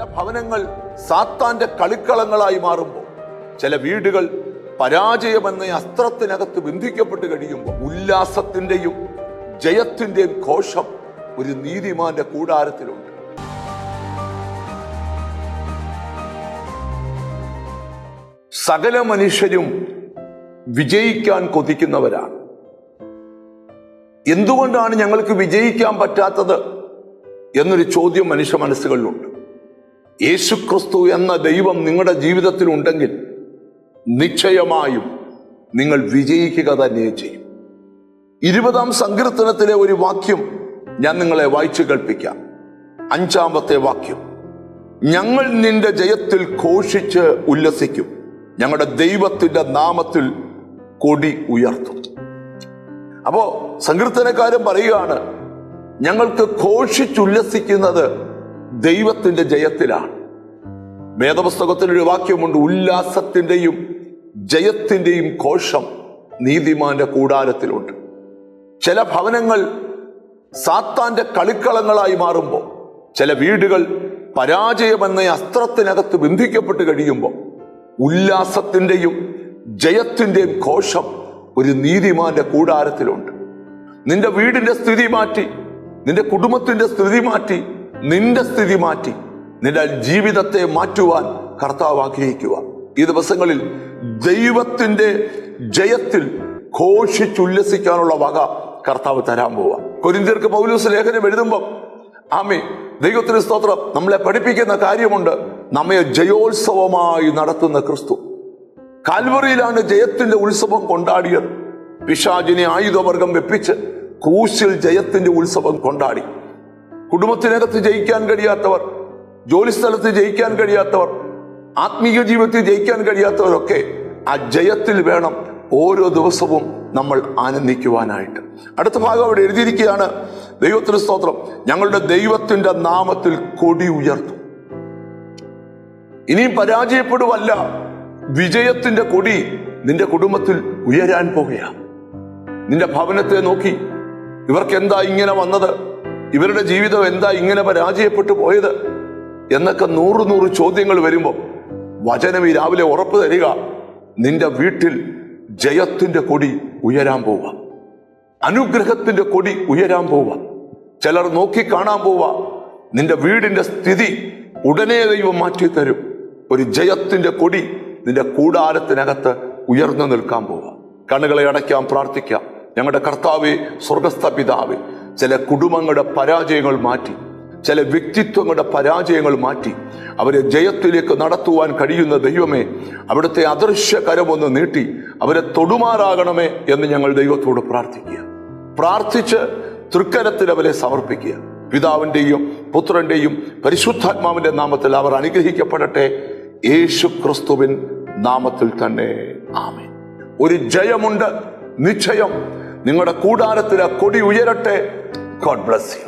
ചില ഭവനങ്ങൾ സാത്താന്റെ കളിക്കളങ്ങളായി മാറുമ്പോൾ, ചില വീടുകൾ പരാജയമെന്ന അസ്ത്രത്തിനകത്ത് ബന്ധിക്കപ്പെട്ട് കഴിയുമ്പോൾ, ഉല്ലാസത്തിന്റെയും ജയത്തിന്റെയും ഘോഷം ഒരു നീതിമാന്റെ കൂടാരത്തിലുണ്ട്. സകല മനുഷ്യരും വിജയിക്കാൻ കൊതിക്കുന്നവരാണ്. എന്തുകൊണ്ടാണ് ഞങ്ങൾക്ക് വിജയിക്കാൻ പറ്റാത്തത് എന്നൊരു ചോദ്യം മനുഷ്യ മനസ്സുകളിലുണ്ട്. യേശുക്രിസ്തു എന്ന ദൈവം നിങ്ങളുടെ ജീവിതത്തിൽ ഉണ്ടെങ്കിൽ നിശ്ചയമായും നിങ്ങൾ വിജയിക്കുക തന്നെ ചെയ്യും. 20-ാം സങ്കീർത്തനത്തിലെ ഒരു വാക്യം ഞാൻ നിങ്ങളെ വായിച്ചു കേൾപ്പിക്കാം. 5-ാമത്തെ വാക്യം: ഞങ്ങൾ നിന്റെ ജയത്തിൽ ഘോഷിച്ച് ഉല്ലസിക്കും, ഞങ്ങളുടെ ദൈവത്തിന്റെ നാമത്തിൽ കൊടി ഉയർത്തും. അപ്പോ സങ്കീർത്തനക്കാരൻ പറയുകയാണ്, ഞങ്ങൾക്ക് ഘോഷിച്ചുല്ലസിക്കുന്നത് ദൈവത്തിന്റെ ജയത്തിലാണ്. വേദപുസ്തകത്തിലൊരു വാക്യമുണ്ട്: ഉല്ലാസത്തിന്റെയും ജയത്തിന്റെയും ഘോഷം നീതിമാന്റെ കൂടാരത്തിലുണ്ട്. ചില ഭവനങ്ങൾ സാത്താന്റെ കളിക്കളങ്ങളായി മാറുമ്പോൾ, ചില വീടുകൾ പരാജയമെന്ന അസ്ത്രത്തിനകത്ത് ബന്ധിക്കപ്പെട്ട് കഴിയുമ്പോൾ, ഉല്ലാസത്തിന്റെയും ജയത്തിന്റെയും ഘോഷം ഒരു നീതിമാന്റെ കൂടാരത്തിലുണ്ട്. നിന്റെ വീടിന്റെ സ്ഥിതി മാറ്റി, നിന്റെ കുടുംബത്തിന്റെ സ്ഥിതി മാറ്റി, നിന്റെ സ്ഥിതി മാറ്റി നിന്റെ ജീവിതത്തെ മാറ്റുവാൻ കർത്താവ് ആഗ്രഹിക്കുക. ഈ ദിവസങ്ങളിൽ ദൈവത്തിന്റെ ജയത്തിൽ ഘോഷിച്ചുല്ലസിക്കാനുള്ള വക കർത്താവ് തരാൻ പോവുക. കൊരിന്ത്യർക്ക് പൗലോസ് ലേഖനം എഴുതുമ്പോൾ, ദൈവത്തിന് സ്തോത്രം, നമ്മളെ പഠിപ്പിക്കുന്ന കാര്യമുണ്ട്. നമ്മെ ജയോത്സവമായി നടത്തുന്ന ക്രിസ്തു കാൽവറിയിലാണ് ജയത്തിന്റെ ഉത്സവം കൊണ്ടാടിയത്. പിശാചിനെ ആയുധവർഗം വെപ്പിച്ച് ക്രൂശിൽ ജയത്തിന്റെ ഉത്സവം കൊണ്ടാടി. കുടുംബത്തിനകത്ത് ജയിക്കാൻ കഴിയാത്തവർ, ജോലിസ്ഥലത്ത് ജയിക്കാൻ കഴിയാത്തവർ, ആത്മീയ ജീവിതത്തിൽ ജയിക്കാൻ കഴിയാത്തവരൊക്കെ ആ ജയത്തിൽ വേണം ഓരോ ദിവസവും നമ്മൾ ആനന്ദിക്കുവാനായിട്ട്. അടുത്ത ഭാഗം അവിടെ എഴുതിയിരിക്കുകയാണ്: ദൈവത്തിന് സ്തോത്രം, ഞങ്ങളുടെ ദൈവത്തിന്റെ നാമത്തിൽ കൊടി ഉയർത്തും. ഇനിയും പരാജയപ്പെടുവല്ല, വിജയത്തിന്റെ കൊടി നിന്റെ കുടുംബത്തിൽ ഉയരാൻ പോകുകയാണ്. നിന്റെ ഭവനത്തെ നോക്കി ഇവർക്ക് എന്താ ഇങ്ങനെ വന്നത്, ഇവരുടെ ജീവിതം എന്താ ഇങ്ങനെ പരാജയപ്പെട്ടു പോയത് എന്നൊക്കെ 100 ചോദ്യങ്ങൾ വരുമ്പോൾ വചനം ഈ രാവിലെ ഉറപ്പ് തരിക: നിന്റെ വീട്ടിൽ ജയത്തിന്റെ കൊടി ഉയരാൻ പോവുക, അനുഗ്രഹത്തിന്റെ കൊടി ഉയരാൻ പോവുക. ചിലർ നോക്കി കാണാൻ പോവുക. നിന്റെ വീടിന്റെ സ്ഥിതി ഉടനെ ദൈവം മാറ്റി തരും. ഒരു ജയത്തിന്റെ കൊടി നിന്റെ കൂടാരത്തിനകത്ത് ഉയർന്നു നിൽക്കാൻ പോവുക. കണ്ണുകളെ അടയ്ക്കാം, പ്രാർത്ഥിക്കാം. ഞങ്ങളുടെ കർത്താവേ, സ്വർഗസ്ഥ പിതാവേ, ചില കുടുംബങ്ങളുടെ പരാജയങ്ങൾ മാറ്റി, ചില വ്യക്തിത്വങ്ങളുടെ പരാജയങ്ങൾ മാറ്റി അവരെ ജയത്തിലേക്ക് നടത്തുവാൻ കഴിയുന്ന ദൈവമേ, അവിടുത്തെ അദൃശ്യ കരമൊന്ന് നീട്ടി അവരെ തൊടുമാറാകണമേ എന്ന് ഞങ്ങൾ ദൈവത്തോട് പ്രാർത്ഥിക്കുക. പ്രാർത്ഥിച്ച് തൃക്കരത്തിൽ അവരെ സമർപ്പിക്കുക. പിതാവിന്റെയും പുത്രന്റെയും പരിശുദ്ധാത്മാവിന്റെ നാമത്തിൽ അവർ അനുഗ്രഹിക്കപ്പെടട്ടെ, യേശു ക്രിസ്തുവിൻ നാമത്തിൽ തന്നെ. ആമേൻ. ഒരു ജയമുണ്ട്, നിശ്ചയം. നിങ്ങളുടെ കൂടാരത്തിലെ കൊടി ഉയരട്ടെ. God bless you.